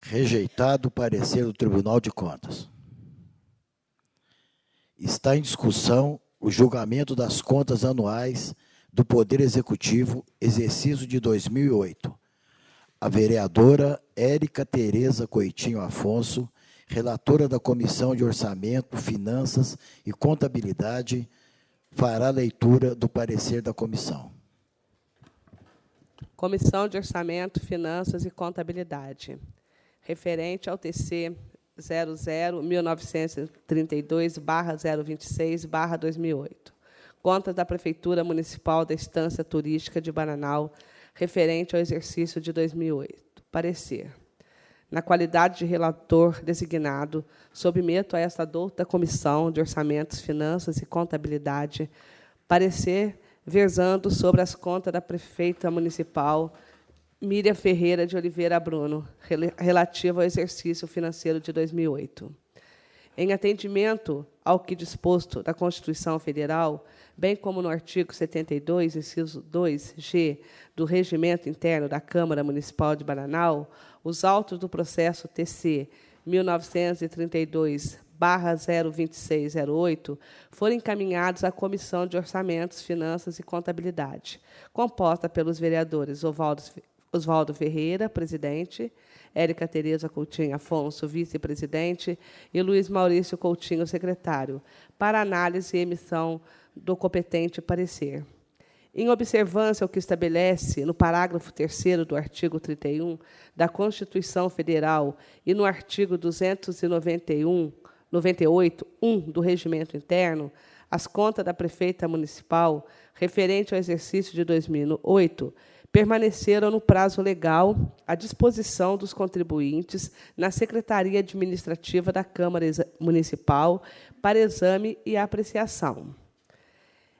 Rejeitado o parecer do Tribunal de Contas. Está em discussão o julgamento das contas anuais do Poder Executivo, exercício de 2008. A vereadora Érica Tereza Coitinho Afonso, relatora da Comissão de Orçamento, Finanças e Contabilidade, fará leitura do parecer da comissão. Comissão de Orçamento, Finanças e Contabilidade. Referente ao TC 00-1932/026/2008. Contas da Prefeitura Municipal da Estância Turística de Bananal, referente ao exercício de 2008. Parecer. Na qualidade de relator designado, submeto a esta douta Comissão de Orçamentos, Finanças e Contabilidade, parecer versando sobre as contas da Prefeita Municipal Miriam Ferreira de Oliveira Bruno, relativo ao exercício financeiro de 2008. Em atendimento ao que disposto da Constituição Federal, bem como no artigo 72, inciso 2G, do Regimento Interno da Câmara Municipal de Bananal, os autos do processo TC 1932/02608 foram encaminhados à Comissão de Orçamentos, Finanças e Contabilidade, composta pelos vereadores Oswaldo Ferreira, presidente, Érica Tereza Coutinho Afonso, vice-presidente, e Luiz Maurício Coutinho, secretário, para análise e emissão do competente parecer. Em observância ao que estabelece no parágrafo 3º do artigo 31 da Constituição Federal e no artigo 298(1) do Regimento Interno, as contas da Prefeita Municipal, referente ao exercício de 2008, permaneceram no prazo legal à disposição dos contribuintes na Secretaria Administrativa da Câmara Municipal para exame e apreciação.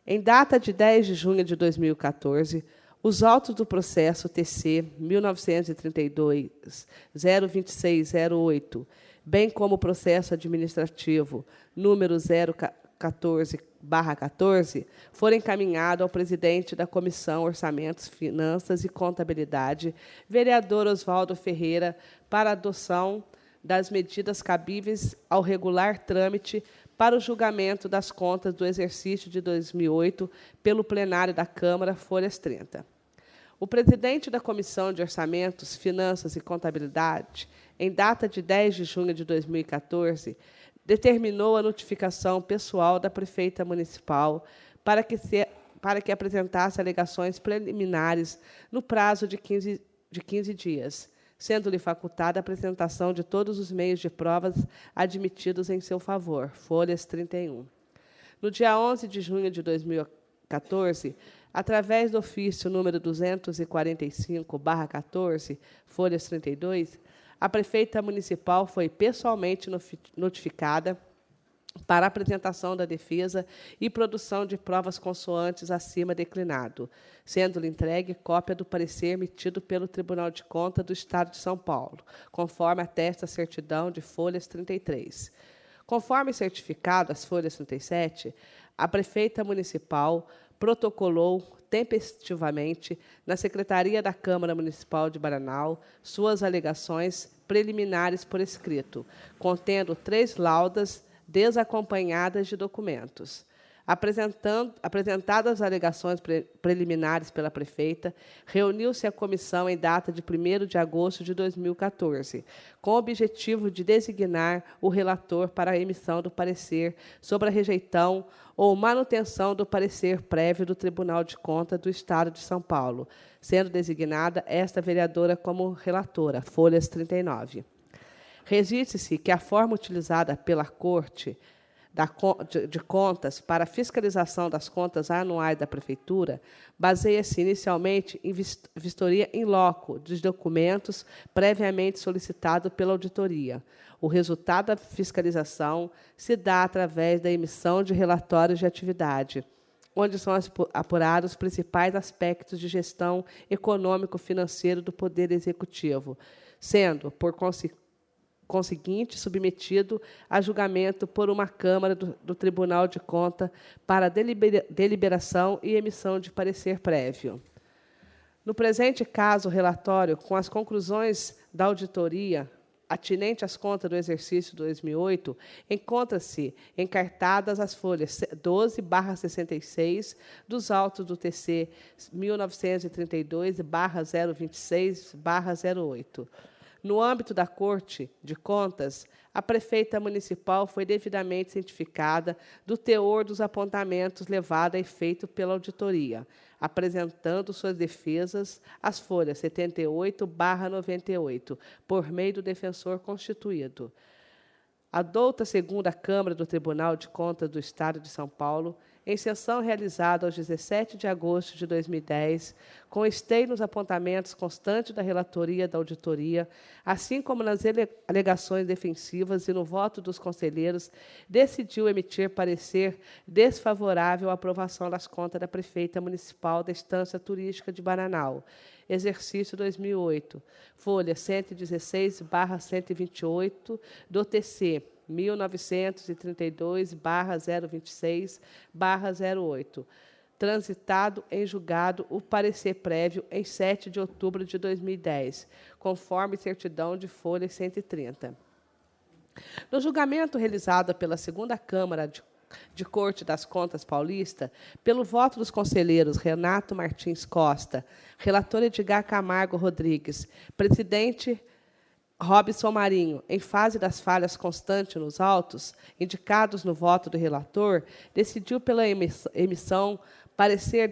Em data de 10 de junho de 2014, os autos do processo TC 1932-02608, bem como o processo administrativo número 014/14, foram encaminhados ao presidente da Comissão Orçamentos, Finanças e Contabilidade, vereador Oswaldo Ferreira, para adoção das medidas cabíveis ao regular trâmite para o julgamento das contas do exercício de 2008 pelo plenário da Câmara, folhas 30. O presidente da Comissão de Orçamentos, Finanças e Contabilidade, em data de 10 de junho de 2014, determinou a notificação pessoal da Prefeita Municipal para que apresentasse alegações preliminares no prazo de 15 dias, sendo-lhe facultada a apresentação de todos os meios de provas admitidos em seu favor, folhas 31. No dia 11 de junho de 2014, através do ofício número 245/14, folhas 32, a Prefeita Municipal foi pessoalmente notificada para a apresentação da defesa e produção de provas consoantes acima declinado, sendo-lhe entregue cópia do parecer emitido pelo Tribunal de Contas do Estado de São Paulo, conforme atesta a certidão de folhas 33. Conforme certificado, as folhas 37, a Prefeita Municipal protocolou tempestivamente na Secretaria da Câmara Municipal de Bananal suas alegações preliminares por escrito, contendo 3 laudas desacompanhadas de documentos. Apresentadas as alegações preliminares pela Prefeita, reuniu-se a comissão em data de 1º de agosto de 2014, com o objetivo de designar o relator para a emissão do parecer sobre a rejeição ou manutenção do parecer prévio do Tribunal de Contas do Estado de São Paulo, sendo designada esta vereadora como relatora, folhas 39. Registre-se que a forma utilizada pela Corte de Contas para a fiscalização das contas anuais da Prefeitura baseia-se inicialmente em vistoria in loco dos documentos previamente solicitados pela auditoria. O resultado da fiscalização se dá através da emissão de relatórios de atividade, onde são apurados os principais aspectos de gestão econômico-financeiro do Poder Executivo, sendo, por conseguinte, submetido a julgamento por uma Câmara do Tribunal de Contas para deliberação e emissão de parecer prévio. No presente caso, o relatório, com as conclusões da auditoria, atinente às contas do exercício 2008, encontra-se encartadas as folhas 12/66 dos autos do TC 1932/026/08. No âmbito da Corte de Contas, a prefeita municipal foi devidamente cientificada do teor dos apontamentos levado a efeito pela auditoria, apresentando suas defesas às folhas 78/98, por meio do defensor constituído. A 2ª Câmara do Tribunal de Contas do Estado de São Paulo, em sessão realizada aos 17 de agosto de 2010, com esteio nos apontamentos constantes da relatoria da auditoria, assim como nas alegações defensivas e no voto dos conselheiros, decidiu emitir parecer desfavorável à aprovação das contas da prefeita municipal da Estância Turística de Bananal, exercício 2008, folha 116/128 do TC 1932/026/08, transitado em julgado o parecer prévio em 7 de outubro de 2010, conforme certidão de folha 130. No julgamento realizado pela 2ª Câmara de Corte das Contas Paulista, pelo voto dos conselheiros Renato Martins Costa, relator Edgar Camargo Rodrigues, presidente Robson Marinho, em face das falhas constantes nos autos, indicados no voto do relator, decidiu pela emissão parecer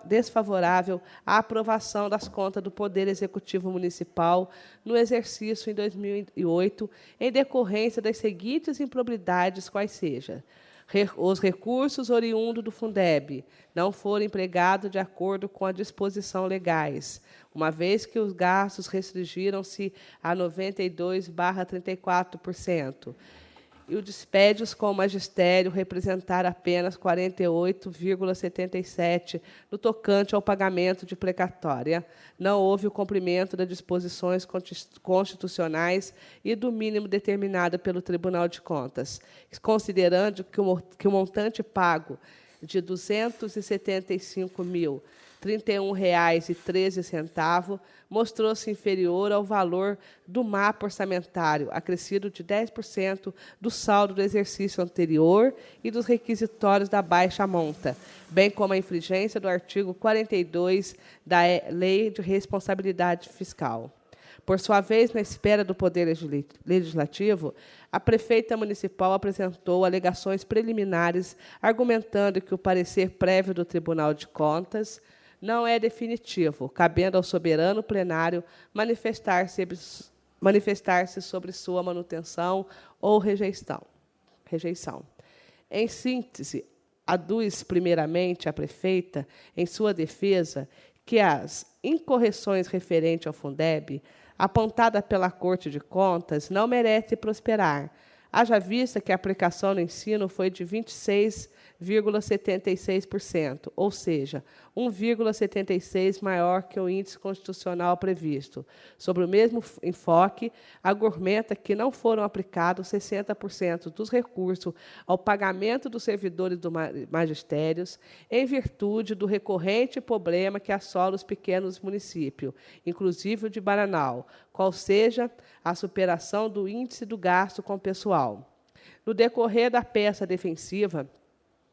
desfavorável à aprovação das contas do Poder Executivo Municipal no exercício em 2008, em decorrência das seguintes improbidades, quais seja: os recursos oriundos do Fundeb não foram empregados de acordo com a disposição legais, uma vez que os gastos restringiram-se a 92/34%, e os dispêndios com o magistério representaram apenas 48,77% no tocante ao pagamento de precatória. Não houve o cumprimento das disposições constitucionais e do mínimo determinado pelo Tribunal de Contas, considerando que o montante pago de R$ 265.031,13 mostrou-se inferior ao valor do mapa orçamentário, acrescido de 10% do saldo do exercício anterior e dos requisitórios da baixa monta, bem como a infringência do artigo 42 da Lei de Responsabilidade Fiscal. Por sua vez, na espera do Poder Legislativo, a prefeita municipal apresentou alegações preliminares, argumentando que o parecer prévio do Tribunal de Contas não é definitivo, cabendo ao soberano plenário manifestar-se sobre sua manutenção ou rejeição. Em síntese, aduz primeiramente a prefeita, em sua defesa, que as incorreções referentes ao Fundeb, apontada pela Corte de Contas, não merece prosperar, haja vista que a aplicação no ensino foi de 26,76%, ou seja, 1,76% maior que o índice constitucional previsto. Sobre o mesmo enfoque, argumenta que não foram aplicados 60% dos recursos ao pagamento dos servidores do magistérios, em virtude do recorrente problema que assola os pequenos municípios, inclusive o de Bananal, qual seja a superação do índice do gasto com pessoal. No decorrer da peça defensiva,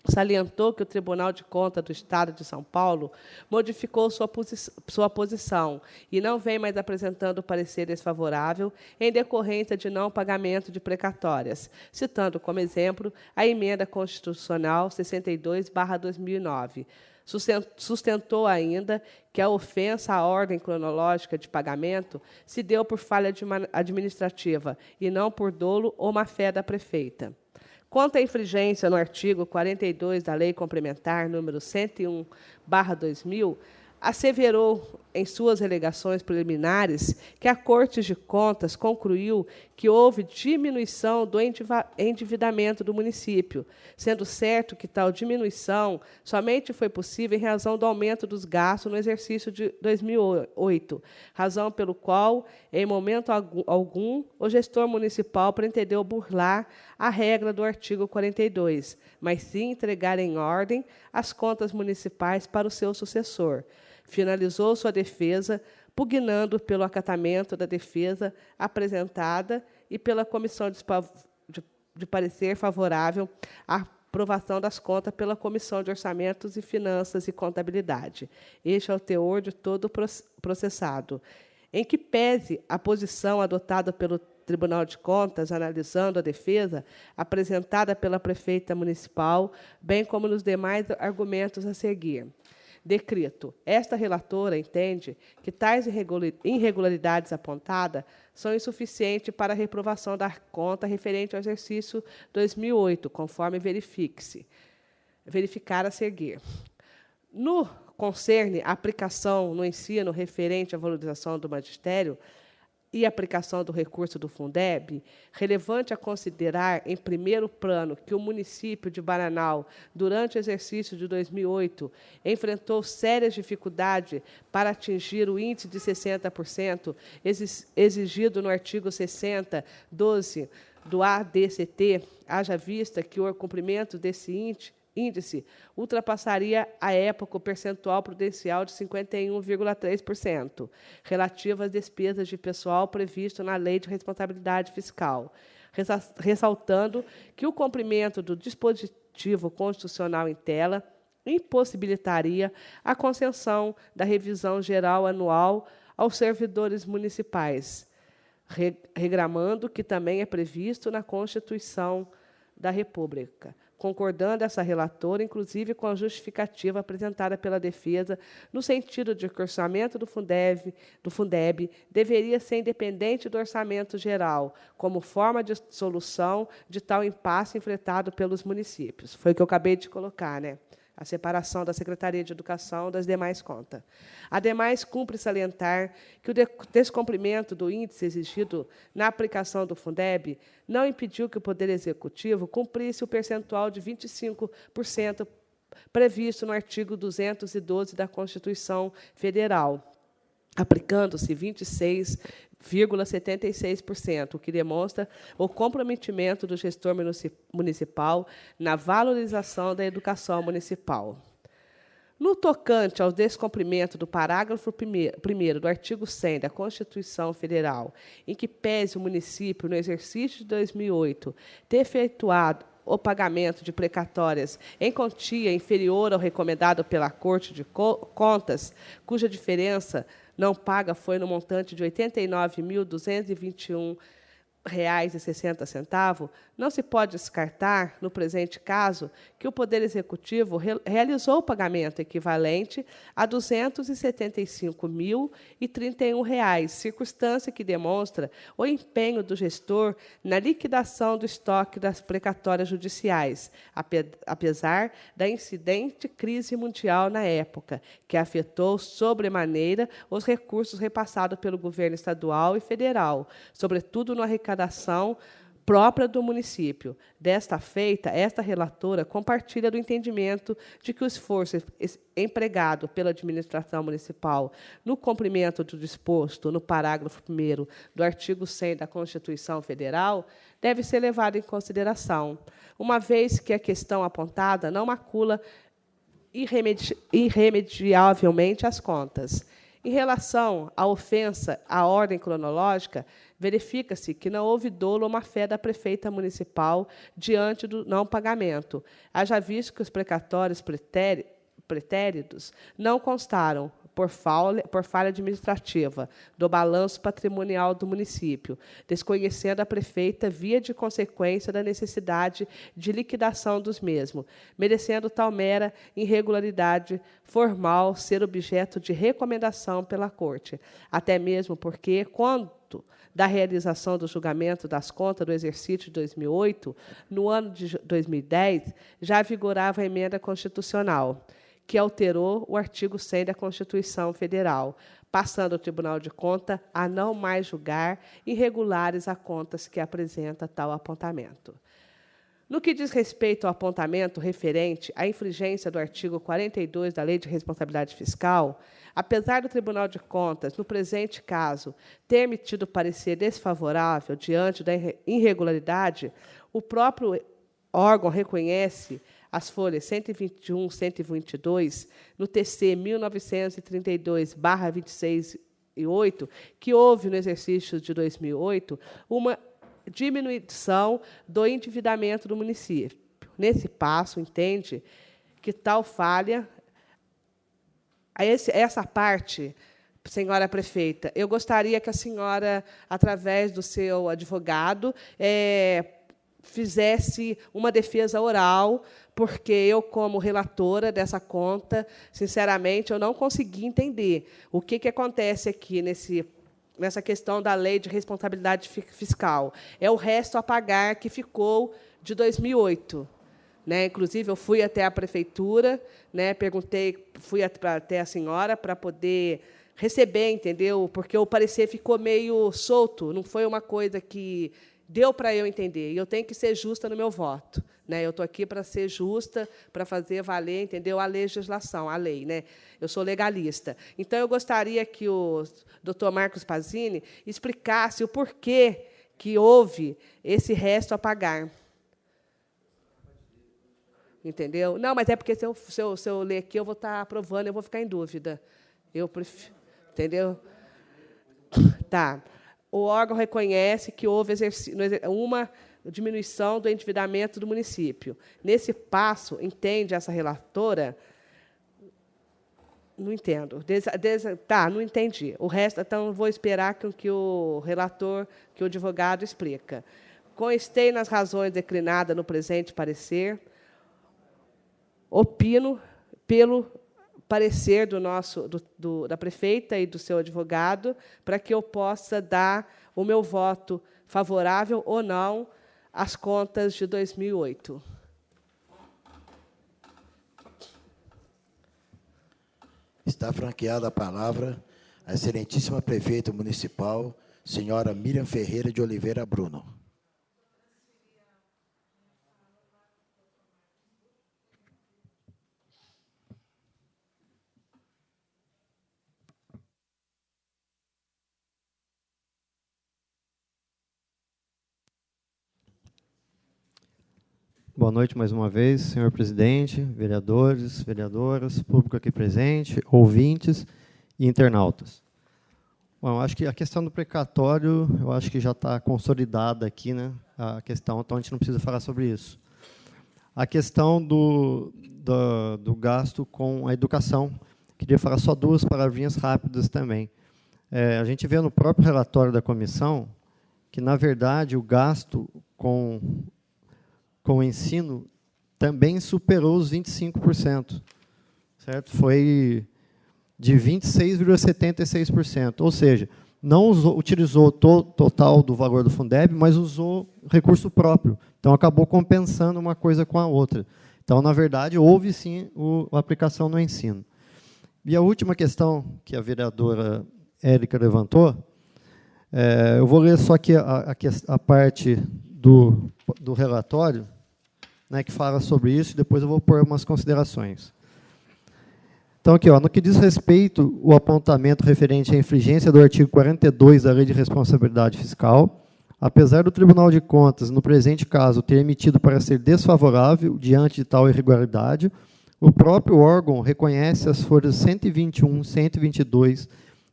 salientou que o Tribunal de Contas do Estado de São Paulo modificou sua posição e não vem mais apresentando parecer desfavorável em decorrência de não pagamento de precatórias, citando como exemplo a Emenda Constitucional 62/2009. Sustentou ainda que a ofensa à ordem cronológica de pagamento se deu por falha administrativa e não por dolo ou má-fé da prefeita. Quanto à infringência no artigo 42 da Lei Complementar número 101/2000, asseverou em suas alegações preliminares que a Corte de Contas concluiu que houve diminuição do endividamento do município, sendo certo que tal diminuição somente foi possível em razão do aumento dos gastos no exercício de 2008, razão pelo qual, em momento algum, o gestor municipal pretendeu burlar a regra do artigo 42, mas sim entregar em ordem as contas municipais para o seu sucessor. Finalizou sua defesa pugnando pelo acatamento da defesa apresentada e pela comissão de parecer favorável à aprovação das contas pela Comissão de Orçamentos e Finanças e Contabilidade. Este é o teor de todo o processado. Em que pese a posição adotada pelo Tribunal de Contas, analisando a defesa apresentada pela prefeita municipal, bem como nos demais argumentos a seguir. Decreto. Esta relatora entende que tais irregularidades apontadas são insuficientes para a reprovação da conta referente ao exercício 2008, conforme verificar a seguir. No concerne a aplicação no ensino referente à valorização do magistério e aplicação do recurso do Fundeb, relevante a considerar, em primeiro plano, que o município de Bananal, durante o exercício de 2008, enfrentou sérias dificuldades para atingir o índice de 60%, exigido no artigo 60.12 do ADCT, haja vista que o cumprimento desse índice ultrapassaria à época o percentual prudencial de 51,3%, relativo às despesas de pessoal previsto na Lei de Responsabilidade Fiscal, ressaltando que o cumprimento do dispositivo constitucional em tela impossibilitaria a concessão da revisão geral anual aos servidores municipais, regramento que também é previsto na Constituição da República. Concordando essa relatora, inclusive com a justificativa apresentada pela defesa, no sentido de que o orçamento do Fundeb deveria ser independente do orçamento geral, como forma de solução de tal impasse enfrentado pelos municípios. Foi o que eu acabei de colocar, né? A separação da Secretaria de Educação das demais contas. Ademais, cumpre salientar que o descumprimento do índice exigido na aplicação do Fundeb não impediu que o Poder Executivo cumprisse o percentual de 25% previsto no artigo 212 da Constituição Federal, aplicando-se 26,76%, o que demonstra o comprometimento do gestor municipal na valorização da educação municipal. No tocante ao descumprimento do parágrafo 1º do artigo 100 da Constituição Federal, em que pese o município, no exercício de 2008, ter efetuado o pagamento de precatórias em quantia inferior ao recomendado pela Corte de Contas, cuja diferença não paga foi no montante de R$ 89.221,60, não se pode descartar, no presente caso, que o Poder Executivo realizou o pagamento equivalente a R$ 275.031, circunstância que demonstra o empenho do gestor na liquidação do estoque das precatórias judiciais, apesar da incidente crise mundial na época, que afetou sobremaneira os recursos repassados pelo governo estadual e federal, sobretudo na arrecadação própria do município. Desta feita, esta relatora compartilha do entendimento de que o esforço empregado pela administração municipal no cumprimento do disposto no parágrafo 1º do artigo 100 da Constituição Federal deve ser levado em consideração, uma vez que a questão apontada não macula irremediavelmente as contas. Em relação à ofensa à ordem cronológica, verifica-se que não houve dolo ou má-fé da prefeita municipal diante do não pagamento, haja visto que os precatórios pretéritos não constaram, por falha administrativa, do balanço patrimonial do município, desconhecendo a prefeita via de consequência da necessidade de liquidação dos mesmos, merecendo tal mera irregularidade formal ser objeto de recomendação pela Corte, até mesmo porque, quanto da realização do julgamento das contas do exercício de 2008, no ano de 2010, já vigorava a emenda constitucional, que alterou o artigo 100 da Constituição Federal, passando o Tribunal de Contas a não mais julgar irregulares a contas que apresenta tal apontamento. No que diz respeito ao apontamento referente à infringência do artigo 42 da Lei de Responsabilidade Fiscal, apesar do Tribunal de Contas, no presente caso, ter emitido parecer desfavorável diante da irregularidade, o próprio órgão reconhece as folhas 121 e 122, no TC 1932/26 2008, que houve no exercício de 2008 uma diminuição do endividamento do município. Nesse passo, entende que tal falha, essa parte, senhora prefeita, eu gostaria que a senhora, através do seu advogado, fizesse uma defesa oral, porque eu, como relatora dessa conta, sinceramente, eu não consegui entender o que acontece aqui nessa questão da lei de responsabilidade fiscal. É o resto a pagar que ficou de 2008. Né? Inclusive, eu fui até a prefeitura, né? Perguntei, fui até a senhora para poder receber, entendeu? Porque o parecer ficou meio solto, não foi uma coisa que deu para eu entender. E eu tenho que ser justa no meu voto. Né? Eu estou aqui para ser justa, para fazer valer, entendeu? A legislação, a lei. Né? Eu sou legalista. Então, eu gostaria que o doutor Marcos Pazini explicasse o porquê que houve esse resto a pagar. Entendeu? Não, mas é porque, se eu ler aqui, eu vou estar aprovando, eu vou ficar em dúvida. Eu prefiro, entendeu? Tá. O órgão reconhece que houve uma diminuição do endividamento do município. Nesse passo, entende essa relatora? Não entendo. Tá, não entendi. O resto, então, vou esperar que o relator, que o advogado explica. Constei nas razões declinadas no presente parecer. Opino pelo parecer da prefeita e do seu advogado, para que eu possa dar o meu voto favorável ou não às contas de 2008. Está franqueada a palavra à excelentíssima prefeita municipal, senhora Miriam Ferreira de Oliveira Bruno. Boa noite mais uma vez, senhor presidente, vereadores, vereadoras, público aqui presente, ouvintes e internautas. Bom, eu acho que a questão do precatório, eu acho que já está consolidada aqui, né, a questão, então a gente não precisa falar sobre isso. A questão do gasto com a educação, queria falar só duas palavrinhas rápidas também. A gente vê no próprio relatório da comissão que, na verdade, o gasto com o ensino também superou os 25%, certo? Foi de 26,76%, ou seja, não utilizou o total do valor do Fundeb, mas usou recurso próprio. Então, acabou compensando uma coisa com a outra. Então, na verdade, houve, sim, a aplicação no ensino. E a última questão que a vereadora Érica levantou, eu vou ler só aqui a parte do relatório, né, que fala sobre isso, e depois eu vou pôr umas considerações. Então, aqui, no que diz respeito ao apontamento referente à infringência do artigo 42 da Lei de Responsabilidade Fiscal, apesar do Tribunal de Contas, no presente caso, ter emitido parecer desfavorável diante de tal irregularidade, o próprio órgão reconhece as folhas 121 e 122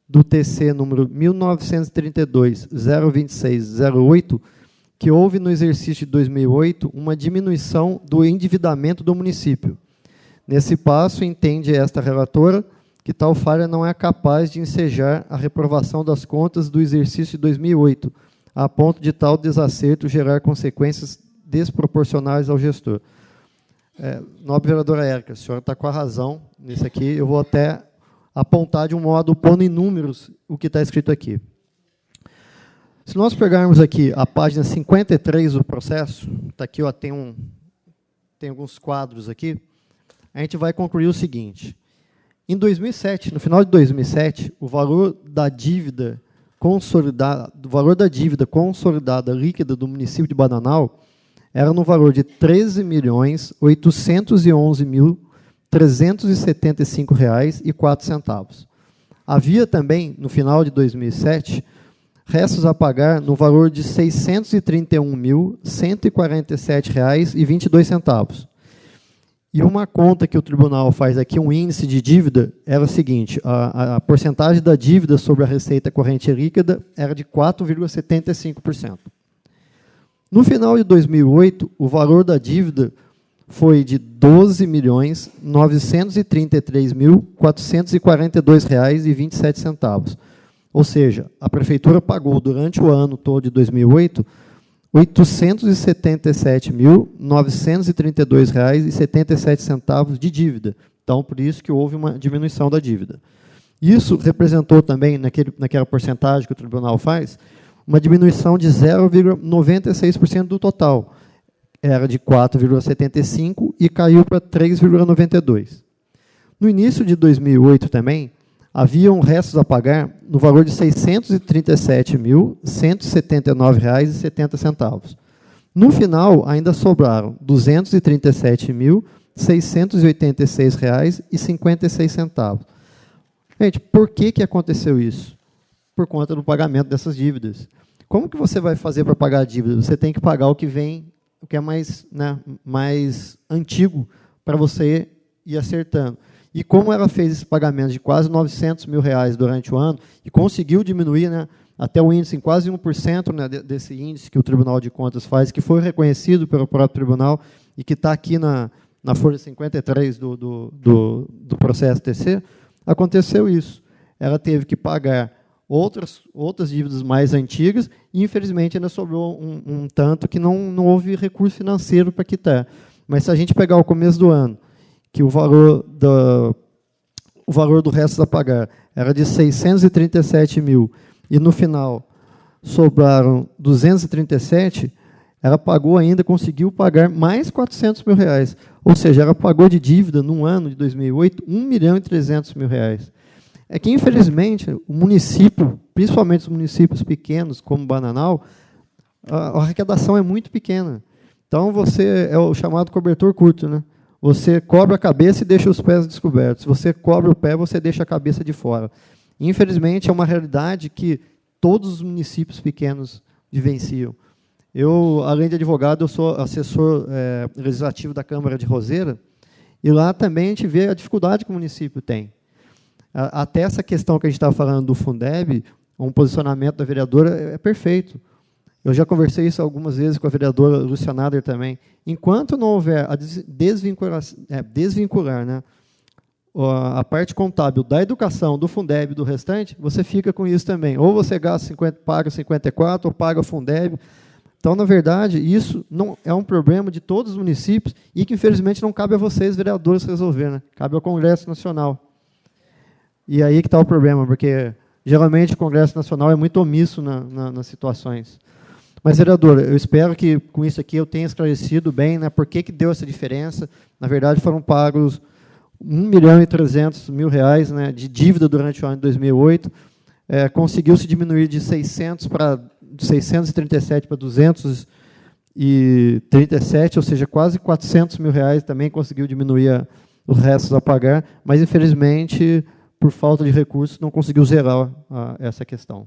do TC número 1932-02608, que houve no exercício de 2008 uma diminuição do endividamento do município. Nesse passo, entende esta relatora que tal falha não é capaz de ensejar a reprovação das contas do exercício de 2008, a ponto de tal desacerto gerar consequências desproporcionais ao gestor. Nobre vereadora Érica, a senhora está com a razão nisso aqui, eu vou até apontar de um modo, pondo em números, o que está escrito aqui. Se nós pegarmos aqui a página 53 do processo, está aqui, ó, tem alguns quadros aqui, a gente vai concluir o seguinte. Em 2007, no final de 2007, o valor da dívida consolidada, líquida do município de Bananal era no valor de R$ 13.811.375,04. Havia também, no final de 2007, restos a pagar no valor de R$ 631.147,22. E uma conta que o tribunal faz aqui, um índice de dívida, era o seguinte, a porcentagem da dívida sobre a receita corrente líquida era de 4,75%. No final de 2008, o valor da dívida foi de R$ 12.933.442,27. Ou seja, a prefeitura pagou durante o ano todo de 2008 R$ 877.932,77 de dívida. Então, por isso que houve uma diminuição da dívida. Isso representou também, naquela porcentagem que o tribunal faz, uma diminuição de 0,96% do total. Era de 4,75% e caiu para 3,92%. No início de 2008 também, haviam restos a pagar no valor de R$ 637.179,70. No final, ainda sobraram R$ 237.686,56. Gente, por que aconteceu isso? Por conta do pagamento dessas dívidas. Como que você vai fazer para pagar a dívida? Você tem que pagar o que vem, o que é mais, né, mais antigo, para você ir acertando. E como ela fez esse pagamento de quase R$ 900 mil durante o ano, e conseguiu diminuir, né, até o índice em quase 1%, né, desse índice que o Tribunal de Contas faz, que foi reconhecido pelo próprio tribunal, e que está aqui na folha 53 do processo TC, aconteceu isso. Ela teve que pagar outras dívidas mais antigas, e, infelizmente, ainda sobrou um tanto que não houve recurso financeiro para quitar. Mas, se a gente pegar o começo do ano, que o valor do resto a pagar era de 637 mil, e, no final, sobraram 237, ela pagou ainda, conseguiu pagar mais R$ 400 mil. Ou seja, ela pagou de dívida, num ano de 2008, R$ 1.300.000. É que, infelizmente, o município, principalmente os municípios pequenos, como Bananal, a arrecadação é muito pequena. Então, você é o chamado cobertor curto, né? Você cobre a cabeça e deixa os pés descobertos. Se você cobre o pé, você deixa a cabeça de fora. Infelizmente, é uma realidade que todos os municípios pequenos vivenciam. Eu, além de advogado, eu sou assessor legislativo da Câmara de Roseira, e lá também a gente vê a dificuldade que o município tem. Até essa questão que a gente estava falando do Fundeb, um posicionamento da vereadora é perfeito. Eu já conversei isso algumas vezes com a vereadora Luciana Nader também. Enquanto não houver a desvincular, né, a parte contábil da educação, do Fundeb e do restante, você fica com isso também. Ou você gasta paga 54, ou paga o Fundeb. Então, na verdade, isso não é um problema de todos os municípios e que, infelizmente, não cabe a vocês, vereadores, resolver, né? Cabe ao Congresso Nacional. E aí que está o problema, porque, geralmente, o Congresso Nacional é muito omisso nas situações. Mas, vereadora, eu espero que, com isso aqui, eu tenha esclarecido bem, né, por que deu essa diferença. Na verdade, foram pagos R$ 1.300.000, né, de dívida durante o ano de 2008. Conseguiu-se diminuir de 637 para 237, ou seja, quase R$ 400 mil também conseguiu diminuir os restos a pagar, mas, infelizmente, por falta de recursos, não conseguiu zerar essa questão.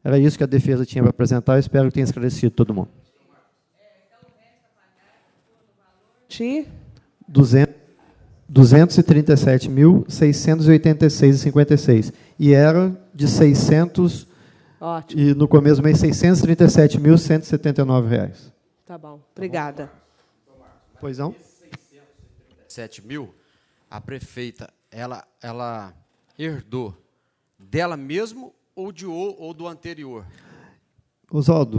Era isso que a defesa tinha para apresentar. Eu espero que tenha esclarecido todo mundo. De 237.686,56. E era de 600. Ótimo. E no começo do mês, R$ 637.179. Tá bom. Obrigada. Pois não? 7 mil, a prefeita, ela herdou dela mesmo ou do anterior?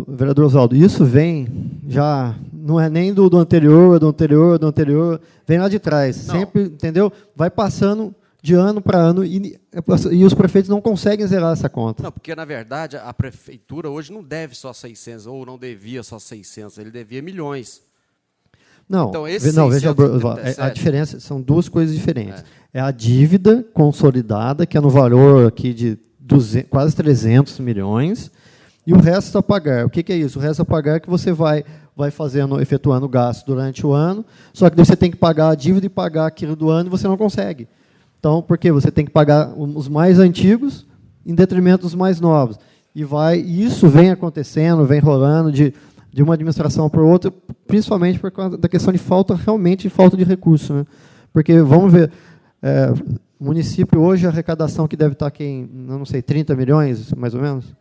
Vereador Oswaldo, isso vem já, não é nem do anterior, vem lá de trás. Não. Sempre, entendeu? Vai passando de ano para ano e os prefeitos não conseguem zerar essa conta. Não, porque, na verdade, a prefeitura hoje não deve só 600, ou não devia só 600, ele devia milhões. Não, então, esse veja, a diferença são duas coisas diferentes. É a dívida consolidada, que é no valor aqui de quase 300 milhões, e o resto a pagar. O que é isso? O resto a pagar é que você vai efetuando gasto durante o ano, só que você tem que pagar a dívida e pagar aquilo do ano e você não consegue. Então, por quê? Você tem que pagar os mais antigos em detrimento dos mais novos. E isso vem acontecendo, vem rolando de de uma administração para outra, principalmente por causa da questão de realmente falta de recurso, né? Porque, vamos ver, o município hoje, a arrecadação que deve estar aqui em, não sei, 30 milhões, mais ou menos?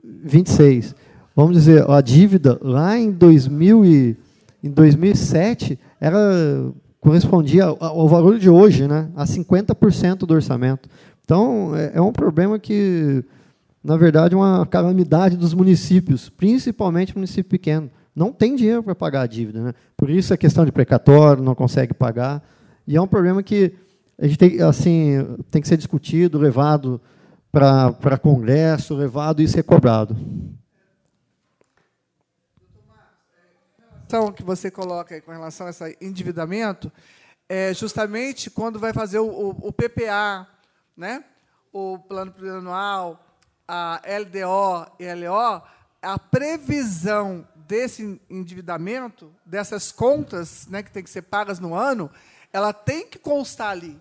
26. Vamos dizer, a dívida lá em 2007 correspondia ao valor de hoje, né, a 50% do orçamento. Então, é um problema que, na verdade, é uma calamidade dos municípios, principalmente município pequeno. Não tem dinheiro para pagar a dívida, né? Por isso a questão de precatório, não consegue pagar. E é um problema que a gente tem que ser discutido, levado para Congresso, levado e ser cobrado. A que você coloca aí com relação a esse endividamento é justamente quando vai fazer o PPA, né? O plano plurianual, a LDO e LO, a previsão desse endividamento, dessas contas, né, que tem que ser pagas no ano, ela tem que constar ali.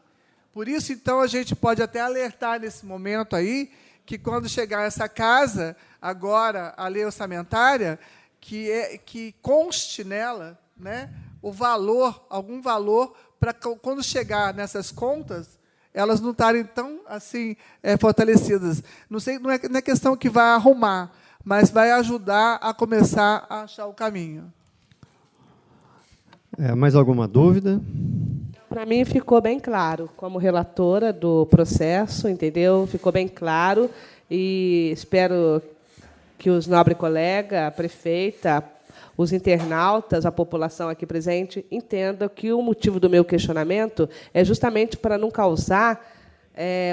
Por isso, então, a gente pode até alertar nesse momento aí que, quando chegar essa casa, agora, a lei orçamentária, que conste nela, né, o valor, algum valor, para quando chegar nessas contas, elas não estarem tão assim fortalecidas. Não é questão que vai arrumar, mas vai ajudar a começar a achar o caminho. Mais alguma dúvida? Para mim ficou bem claro, como relatora do processo, entendeu? Ficou bem claro e espero que os nobres colegas, a prefeita, os internautas, a população aqui presente, entendam que o motivo do meu questionamento é justamente para não causar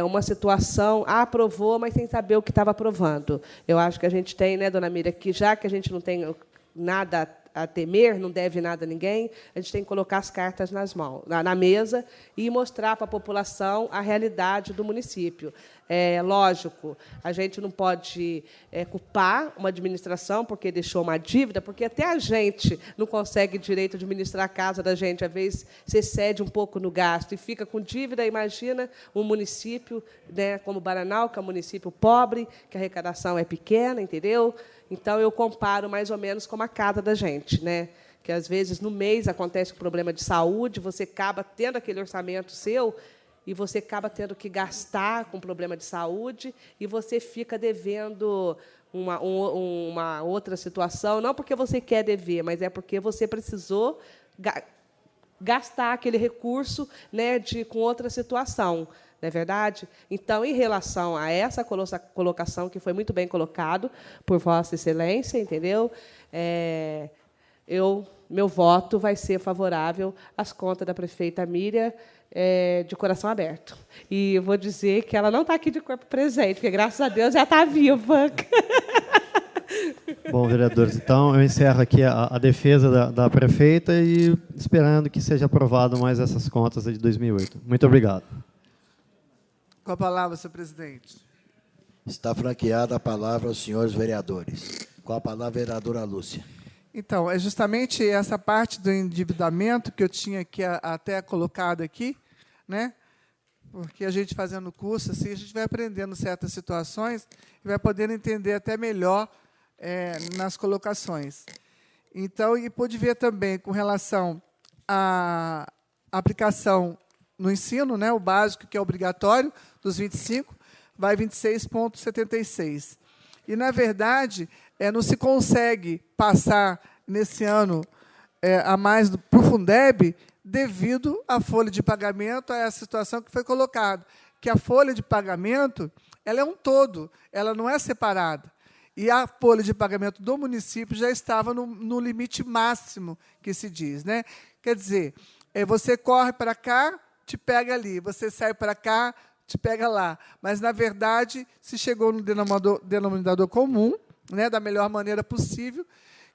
uma situação, aprovou, mas sem saber o que estava aprovando. Eu acho que a gente tem, né, dona Miriam, que já que a gente não tem nada a temer, não deve nada a ninguém, a gente tem que colocar as cartas na mesa e mostrar para a população a realidade do município. Lógico, a gente não pode culpar uma administração porque deixou uma dívida, porque até a gente não consegue direito de administrar a casa da gente. Às vezes, você cede um pouco no gasto e fica com dívida. Imagina um município, né, como Baranal, que é um município pobre, que a arrecadação é pequena, entendeu? Então, eu comparo mais ou menos com a casa da gente, né? Que, às vezes, no mês acontece um problema de saúde, você acaba tendo aquele orçamento seu e você acaba tendo que gastar com problema de saúde e você fica devendo uma outra situação, não porque você quer dever, mas é porque você precisou gastar aquele recurso, né, com outra situação. Não é verdade? Então, em relação a essa colocação, que foi muito bem colocado por Vossa Excelência, entendeu? Meu voto vai ser favorável às contas da prefeita Miriam, de coração aberto. E eu vou dizer que ela não está aqui de corpo presente, porque, graças a Deus, já está viva. Bom, vereadores, então eu encerro aqui a defesa da prefeita e esperando que seja aprovado mais essas contas de 2008. Muito obrigado. Com a palavra, senhor presidente. Está franqueada a palavra aos senhores vereadores. Com a palavra, a vereadora Lúcia. Então, é justamente essa parte do endividamento que eu tinha aqui, até colocado aqui, né? Porque a gente, fazendo o curso, assim, a gente vai aprendendo certas situações e vai podendo entender até melhor nas colocações. Então, e pude ver também, com relação à aplicação no ensino, né, o básico, que é obrigatório, dos 25, vai 26,76. E, na verdade, não se consegue passar, nesse ano, a mais para o Fundeb, devido à folha de pagamento, a essa situação que foi colocada, que a folha de pagamento ela é um todo, ela não é separada. E a folha de pagamento do município já estava no limite máximo que se diz, né? Quer dizer, você corre para cá, te pega ali, você sai para cá, te pega lá. Mas, na verdade, se chegou no denominador comum, né, da melhor maneira possível,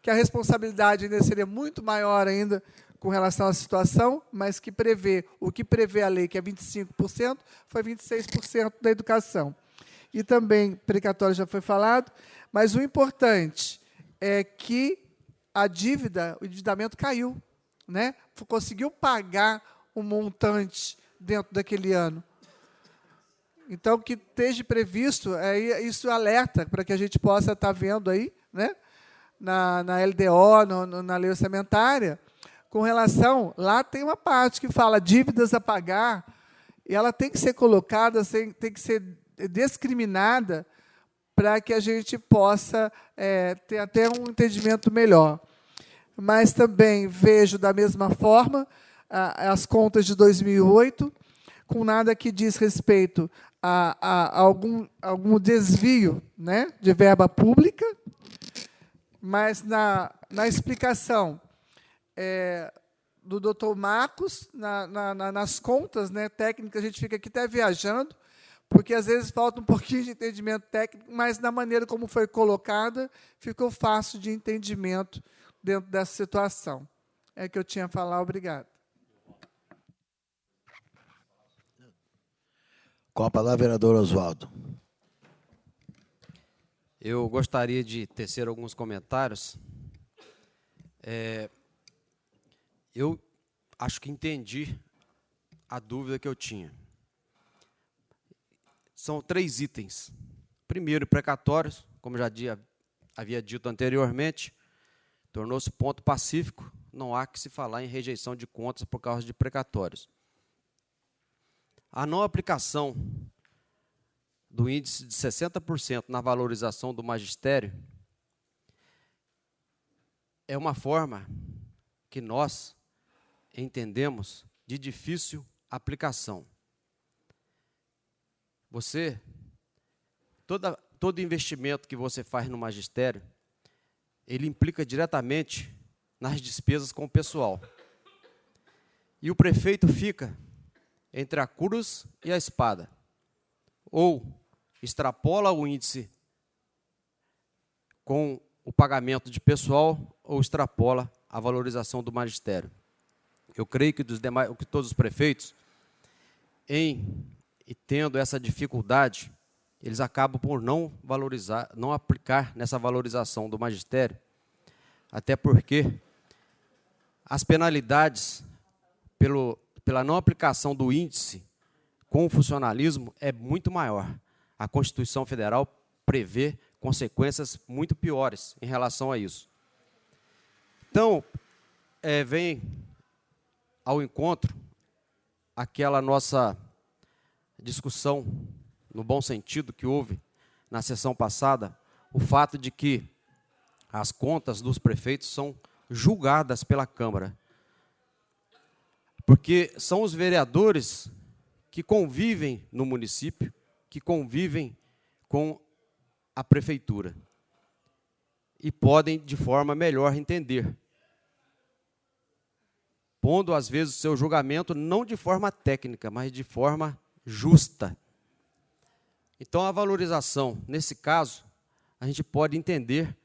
que a responsabilidade ainda seria muito maior ainda com relação à situação, mas que o que prevê a lei, que é 25%, foi 26% da educação. E também, precatório já foi falado, mas o importante é que o endividamento caiu, né? Conseguiu pagar o montante dentro daquele ano. Então, que esteja previsto, isso alerta para que a gente possa estar vendo aí, né, na LDO, na lei orçamentária, com relação, lá tem uma parte que fala dívidas a pagar, e ela tem que ser colocada, tem que ser discriminada, para que a gente possa ter até um entendimento melhor. Mas também vejo, da mesma forma, as contas de 2008, com nada que diz respeito a algum desvio, né, de verba pública, mas na explicação do doutor Marcos, nas contas, né, técnicas, a gente fica aqui até viajando, porque às vezes falta um pouquinho de entendimento técnico, mas na maneira como foi colocada, ficou fácil de entendimento dentro dessa situação. É que eu tinha a falar. Obrigado. Com a palavra, vereador Oswaldo. Eu gostaria de tecer alguns comentários. Eu acho que entendi a dúvida que eu tinha. São 3 itens. Primeiro, precatórios, como já havia dito anteriormente, tornou-se ponto pacífico, não há que se falar em rejeição de contas por causa de precatórios. A não aplicação do índice de 60% na valorização do magistério é uma forma que nós entendemos de difícil aplicação. Todo investimento que você faz no magistério, ele implica diretamente nas despesas com o pessoal. E o prefeito fica entre a cruz e a espada. Ou extrapola o índice com o pagamento de pessoal, ou extrapola a valorização do magistério. Eu creio que todos os prefeitos, e tendo essa dificuldade, eles acabam por não aplicar nessa valorização do magistério, até porque as penalidades pela não aplicação do índice com o funcionalismo é muito maior. A Constituição Federal prevê consequências muito piores em relação a isso. Então, vem ao encontro aquela nossa discussão, no bom sentido, que houve na sessão passada, o fato de que as contas dos prefeitos são julgadas pela Câmara. Porque são os vereadores que convivem no município, que convivem com a prefeitura e podem, de forma melhor, entender, pondo, às vezes, o seu julgamento não de forma técnica, mas de forma justa. Então, a valorização, nesse caso, a gente pode entender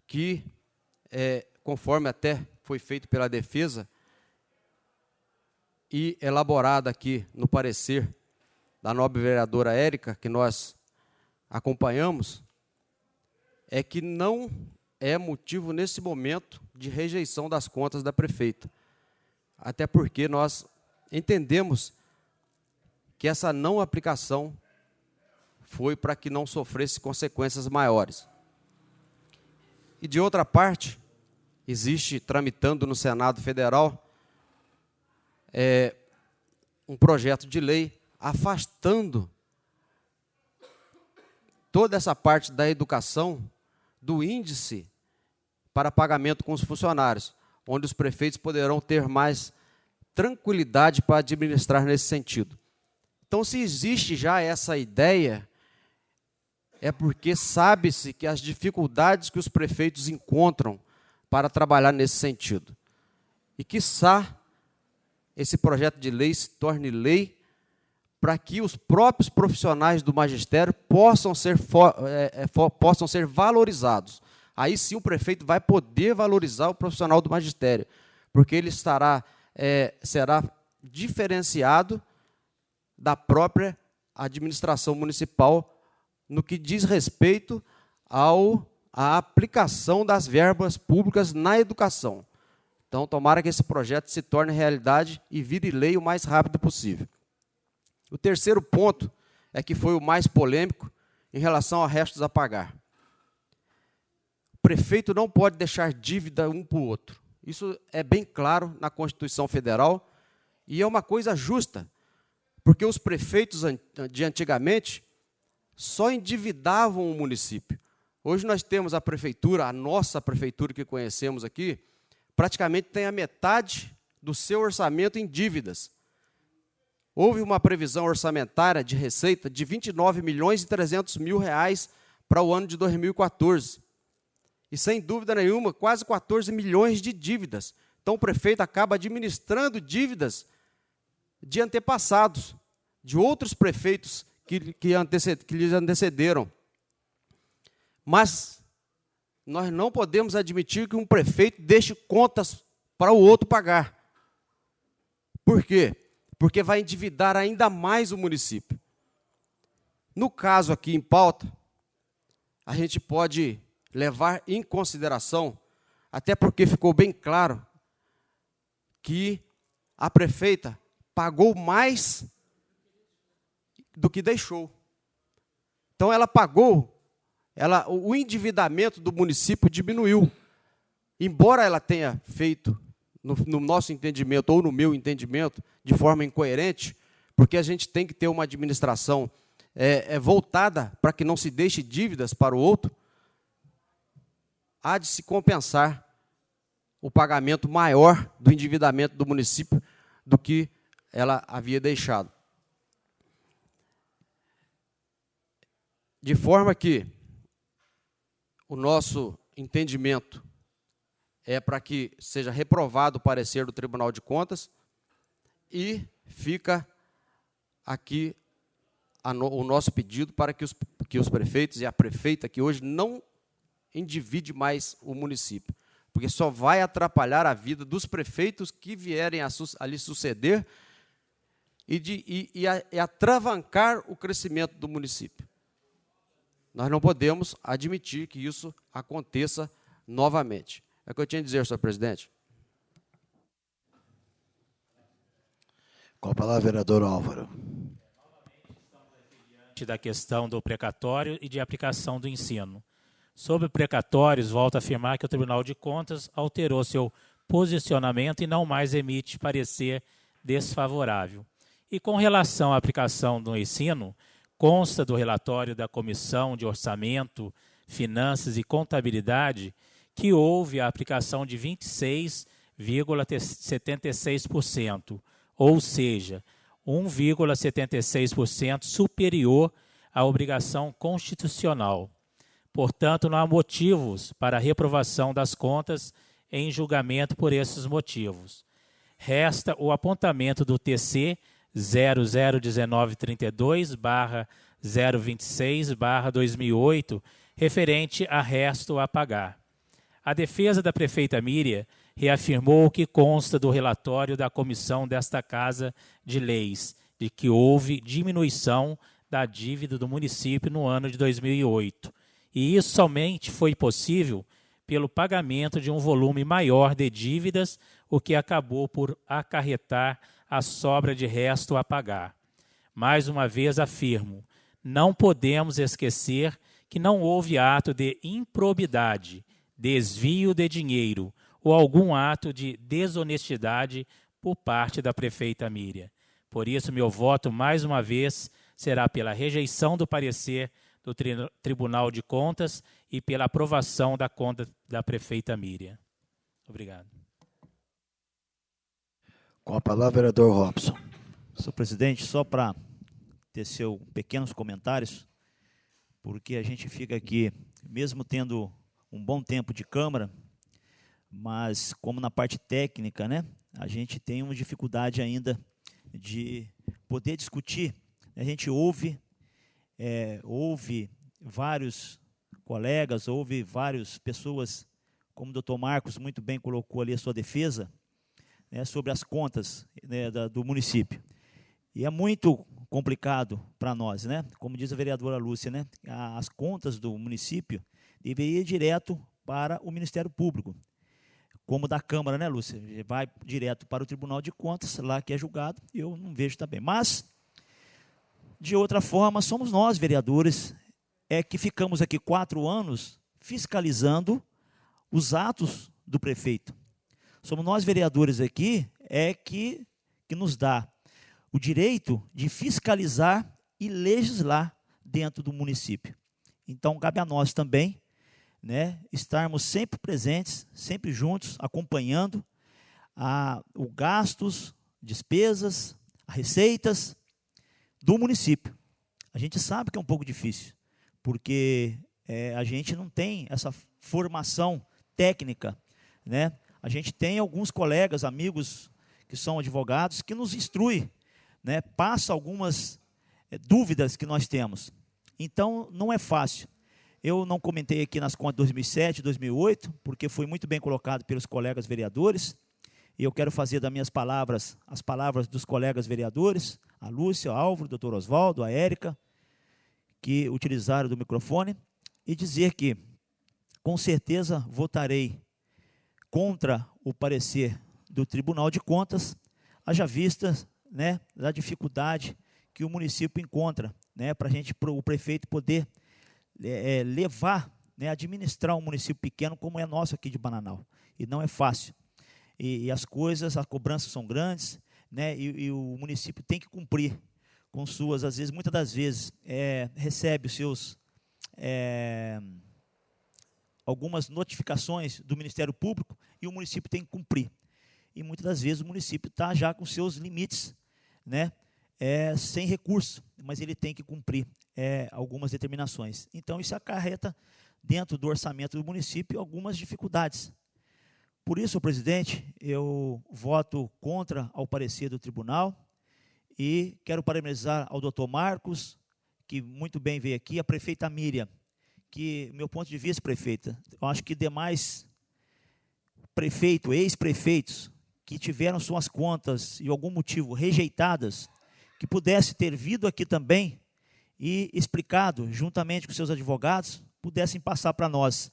que, conforme até foi feito pela defesa e elaborada aqui no parecer da nobre vereadora Érica, que nós acompanhamos, é que não é motivo, nesse momento, de rejeição das contas da prefeita. Até porque nós entendemos que essa não aplicação foi para que não sofresse consequências maiores. E, de outra parte, existe, tramitando no Senado Federal, um projeto de lei afastando toda essa parte da educação do índice para pagamento com os funcionários, onde os prefeitos poderão ter mais tranquilidade para administrar nesse sentido. Então, se existe já essa ideia, é porque sabe-se que as dificuldades que os prefeitos encontram para trabalhar nesse sentido. E, quiçá, esse projeto de lei se torne lei para que os próprios profissionais do magistério possam ser valorizados. Aí sim o prefeito vai poder valorizar o profissional do magistério, porque ele será diferenciado da própria administração municipal no que diz respeito à aplicação das verbas públicas na educação. Então, tomara que esse projeto se torne realidade e vire lei o mais rápido possível. O terceiro ponto que foi o mais polêmico em relação a restos a pagar. O prefeito não pode deixar dívida um para o outro. Isso é bem claro na Constituição Federal e é uma coisa justa, porque os prefeitos de antigamente só endividavam o município. Hoje nós temos a prefeitura, a nossa prefeitura que conhecemos aqui, praticamente tem a metade do seu orçamento em dívidas. Houve uma previsão orçamentária de receita de 29 milhões e 300 mil reais para o ano de 2014. E, sem dúvida nenhuma, quase 14 milhões de dívidas. Então, o prefeito acaba administrando dívidas de antepassados, de outros prefeitos que lhes antecederam. Mas nós não podemos admitir que um prefeito deixe contas para o outro pagar. Por quê? Porque vai endividar ainda mais o município. No caso aqui em pauta, a gente pode levar em consideração, até porque ficou bem claro que a prefeita pagou mais do que deixou. Então, ela pagou, o endividamento do município diminuiu. Embora ela tenha feito, no nosso entendimento, ou no meu entendimento, de forma incoerente, porque a gente tem que ter uma administração voltada para que não se deixe dívidas para o outro, há de se compensar o pagamento maior do endividamento do município do que ela havia deixado. De forma que o nosso entendimento é para que seja reprovado o parecer do Tribunal de Contas e fica aqui o nosso pedido para que os prefeitos e a prefeita que hoje não endivide mais o município, porque só vai atrapalhar a vida dos prefeitos que vierem a lhe suceder e atravancar o crescimento do município. Nós não podemos admitir que isso aconteça novamente. É o que eu tinha a dizer, senhor presidente. Com a palavra, vereador Álvaro. Da questão do precatório e de aplicação do ensino. Sobre precatórios, volto a afirmar que o Tribunal de Contas alterou seu posicionamento e não mais emite parecer desfavorável. E com relação à aplicação do ensino, consta do relatório da Comissão de Orçamento, Finanças e Contabilidade que houve a aplicação de 26,76%, ou seja, 1,76% superior à obrigação constitucional. Portanto, não há motivos para a reprovação das contas em julgamento por esses motivos. Resta o apontamento do TC 001932/026/2008, referente a resto a pagar. A defesa da prefeita Miriam reafirmou o que consta do relatório da comissão desta Casa de Leis, de que houve diminuição da dívida do município no ano de 2008. E isso somente foi possível pelo pagamento de um volume maior de dívidas, o que acabou por acarretar a sobra de resto a pagar. Mais uma vez afirmo, não podemos esquecer que não houve ato de improbidade, desvio de dinheiro ou algum ato de desonestidade por parte da prefeita Miriam. Por isso, meu voto, mais uma vez, será pela rejeição do parecer do Tribunal de Contas e pela aprovação da conta da prefeita Miriam. Obrigado. Com a palavra, vereador Robson. Senhor presidente, só para tecer pequenos comentários, porque a gente fica aqui, mesmo tendo um bom tempo de Câmara, mas como na parte técnica, né, a gente tem uma dificuldade ainda de poder discutir. A gente ouve vários colegas, ouve várias pessoas, como o doutor Marcos muito bem colocou ali a sua defesa, né, sobre as contas, né, do município. E é muito complicado para nós, né? Como diz a vereadora Lúcia, né, as contas do município deveriam ir direto para o Ministério Público, como da Câmara, né, Lúcia? Vai direto para o Tribunal de Contas, lá que é julgado, e eu não vejo também. Mas, de outra forma, somos nós, vereadores, que ficamos aqui 4 anos fiscalizando os atos do prefeito. Somos nós, vereadores aqui, que nos dá o direito de fiscalizar e legislar dentro do município. Então, cabe a nós também, né, estarmos sempre presentes, sempre juntos, acompanhando os gastos, despesas, receitas do município. A gente sabe que é um pouco difícil, porque a gente não tem essa formação técnica, né? A gente tem alguns colegas, amigos que são advogados, que nos instruem, né? Passa algumas dúvidas que nós temos. Então, não é fácil. Eu não comentei aqui nas contas de 2007, 2008, porque foi muito bem colocado pelos colegas vereadores, e eu quero fazer das minhas palavras, as palavras dos colegas vereadores, a Lúcia, o Álvaro, o doutor Oswaldo, a Érica, que utilizaram do microfone, e dizer que, com certeza, votarei contra o parecer do Tribunal de Contas, haja vista, né, da dificuldade que o município encontra, né, para o prefeito poder levar, né, administrar um município pequeno como é nosso aqui de Bananal. E não é fácil. E as coisas, as cobranças são grandes, né, e o município tem que cumprir com suas, às vezes, muitas das vezes, recebe os seus algumas notificações do Ministério Público e o município tem que cumprir. E muitas das vezes o município está já com seus limites, né, sem recurso, mas ele tem que cumprir algumas determinações. Então, isso acarreta, dentro do orçamento do município, algumas dificuldades. Por isso, presidente, eu voto contra ao parecer do tribunal e quero parabenizar ao doutor Marcos, que muito bem veio aqui, a prefeita Miriam, que, meu ponto de vista, prefeita, eu acho que demais prefeitos, ex-prefeitos, que tiveram suas contas, e algum motivo, rejeitadas, que pudesse ter vindo aqui também e explicado, juntamente com seus advogados, pudessem passar para nós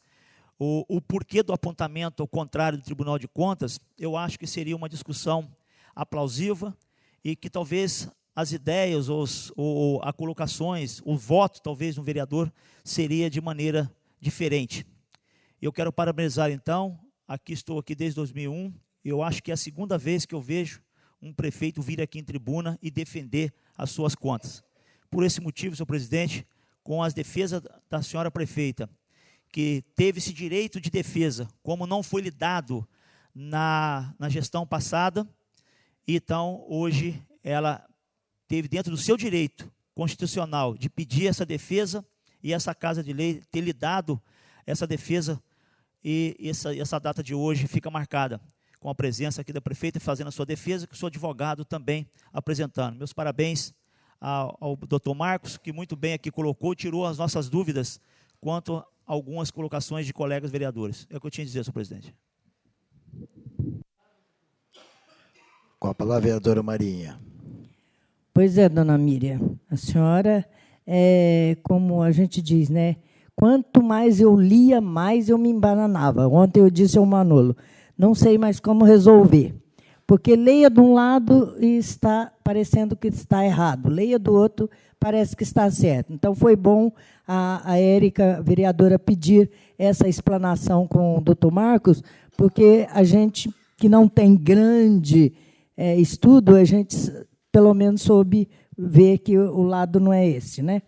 o porquê do apontamento ao contrário do Tribunal de Contas. Eu acho que seria uma discussão aplausível e que talvez as ideias ou as colocações, o voto talvez no vereador seria de maneira diferente. Eu quero parabenizar então, estou aqui desde 2001, eu acho que é a segunda vez que eu vejo um prefeito vir aqui em tribuna e defender as suas contas. Por esse motivo, senhor presidente, com as defesas da senhora prefeita, que teve esse direito de defesa, como não foi lhe dado na gestão passada, então, hoje, ela teve dentro do seu direito constitucional de pedir essa defesa e essa Casa de Lei ter lhe dado essa defesa, e essa data de hoje fica marcada com a presença aqui da prefeita fazendo a sua defesa, que o seu advogado também apresentando. Meus parabéns ao doutor Marcos, que muito bem aqui colocou, tirou as nossas dúvidas quanto a algumas colocações de colegas vereadores. É o que eu tinha a dizer, senhor presidente. Com a palavra, vereadora Marinha. Pois é, dona Miriam, a senhora, como a gente diz, né? Quanto mais eu lia, mais eu me embananava. Ontem eu disse ao Manolo, não sei mais como resolver, porque leia de um lado e está parecendo que está errado, leia do outro, parece que está certo. Então, foi bom a Érica, vereadora, pedir essa explanação com o doutor Marcos, porque a gente que não tem grande estudo, a gente, pelo menos, soube ver que o lado não é esse, né?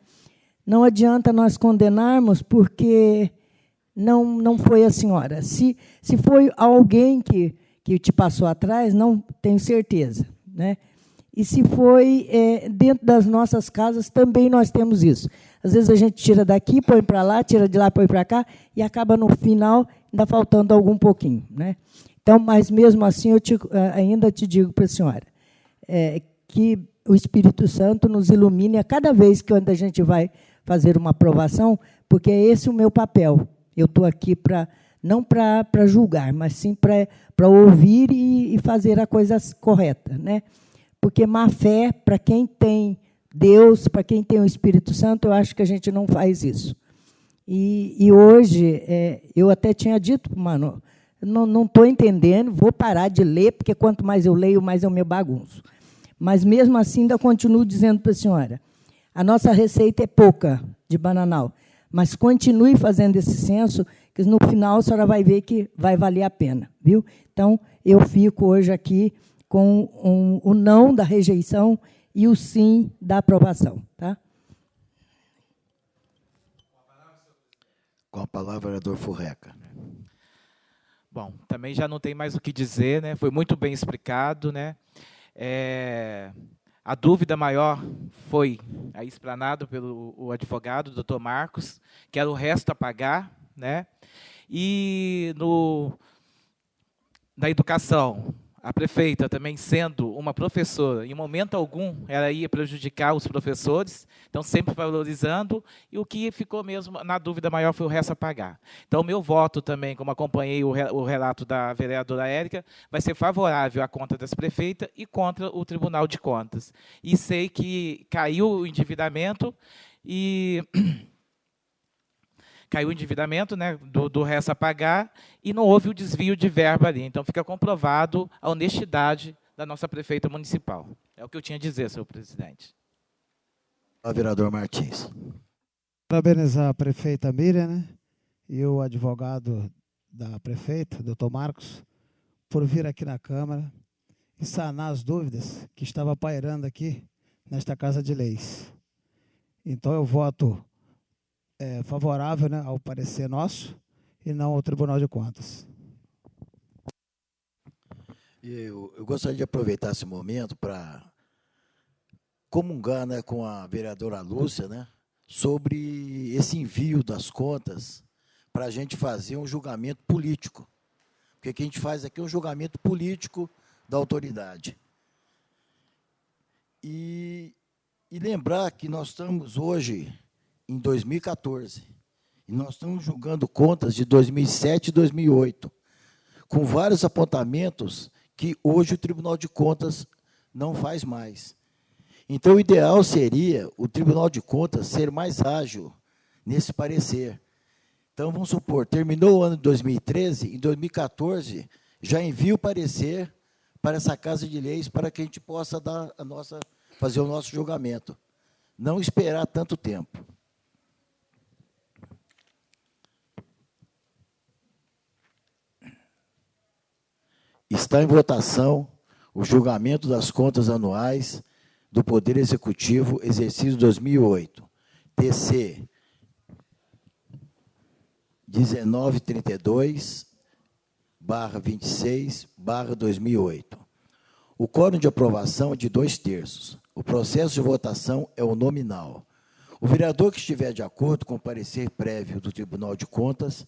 Não adianta nós condenarmos, porque não foi a senhora. Se foi alguém que te passou atrás, não tenho certeza, né? E se foi dentro das nossas casas, também nós temos isso. Às vezes a gente tira daqui, põe para lá, tira de lá, põe para cá, e acaba, no final, ainda faltando algum pouquinho, né? Então, mas, mesmo assim, eu ainda te digo para a senhora, que o Espírito Santo nos ilumine a cada vez que a gente vai fazer uma aprovação, porque é esse o meu papel. Eu estou aqui não para julgar, mas sim para ouvir e fazer a coisa correta, né? Porque má fé, para quem tem Deus, para quem tem o Espírito Santo, eu acho que a gente não faz isso. E hoje, eu até tinha dito, mano, não estou entendendo, vou parar de ler, porque quanto mais eu leio, mais eu me bagunço. Mas, mesmo assim, ainda continuo dizendo para a senhora, a nossa receita é pouca de Bananal, mas continue fazendo esse censo, que no final a senhora vai ver que vai valer a pena, viu? Então, eu fico hoje aqui com o não da rejeição e o sim da aprovação. Tá? Com a palavra, vereador Furreca. Bom, também já não tem mais o que dizer, né? Foi muito bem explicado, né? A dúvida maior foi aí explanado pelo advogado, doutor Marcos, que era o resto a pagar, né? E na educação, a prefeita também sendo uma professora, em momento algum ela ia prejudicar os professores, então sempre valorizando, e o que ficou mesmo na dúvida maior foi o resto a pagar. Então, o meu voto também, como acompanhei o relato da vereadora Érica, vai ser favorável à conta das prefeitas e contra o Tribunal de Contas. E sei que caiu o endividamento caiu o endividamento, né, do resto a pagar, e não houve o desvio de verba ali. Então, fica comprovado a honestidade da nossa prefeita municipal. É o que eu tinha a dizer, senhor presidente. O vereador Martins. Parabenizar a prefeita Miriam, né, e o advogado da prefeita, doutor Marcos, por vir aqui na Câmara e sanar as dúvidas que estavam pairando aqui nesta Casa de Leis. Então, eu voto favorável, né, ao parecer nosso e não ao Tribunal de Contas. Eu gostaria de aproveitar esse momento para comungar, né, com a vereadora Lúcia, né, sobre esse envio das contas para a gente fazer um julgamento político. Porque o que a gente faz aqui é um julgamento político da autoridade. E lembrar que nós estamos hoje em 2014, e nós estamos julgando contas de 2007 e 2008, com vários apontamentos que hoje o Tribunal de Contas não faz mais. Então, o ideal seria o Tribunal de Contas ser mais ágil nesse parecer. Então, vamos supor, terminou o ano de 2013, em 2014, já envia o parecer para essa Casa de Leis para que a gente possa fazer o nosso julgamento. Não esperar tanto tempo. Está em votação o julgamento das contas anuais do Poder Executivo, exercício 2008, TC 1932/26/2008. O quórum de aprovação é de 2/3. O processo de votação é o nominal. O vereador que estiver de acordo com o parecer prévio do Tribunal de Contas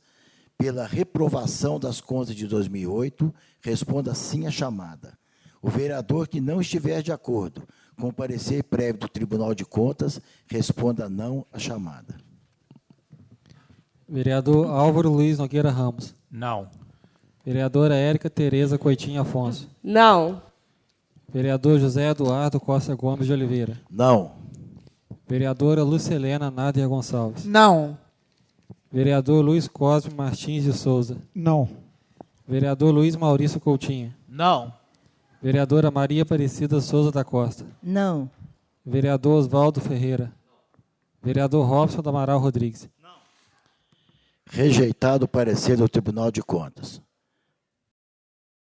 pela reprovação das contas de 2008, responda sim à chamada. O vereador que não estiver de acordo com o parecer prévio do Tribunal de Contas, responda não à chamada. Vereador Álvaro Luiz Nogueira Ramos. Não. Vereadora Érica Tereza Coitinho Afonso. Não. Vereador José Eduardo Costa Gomes de Oliveira. Não. Vereadora Lucelena Nádia Gonçalves. Não. Vereador Luiz Cosme Martins de Souza. Não. Vereador Luiz Maurício Coutinho. Não. Vereadora Maria Aparecida Souza da Costa. Não. Vereador Oswaldo Ferreira. Vereador Robson do Amaral Rodrigues. Rejeitado o parecer do Tribunal de Contas.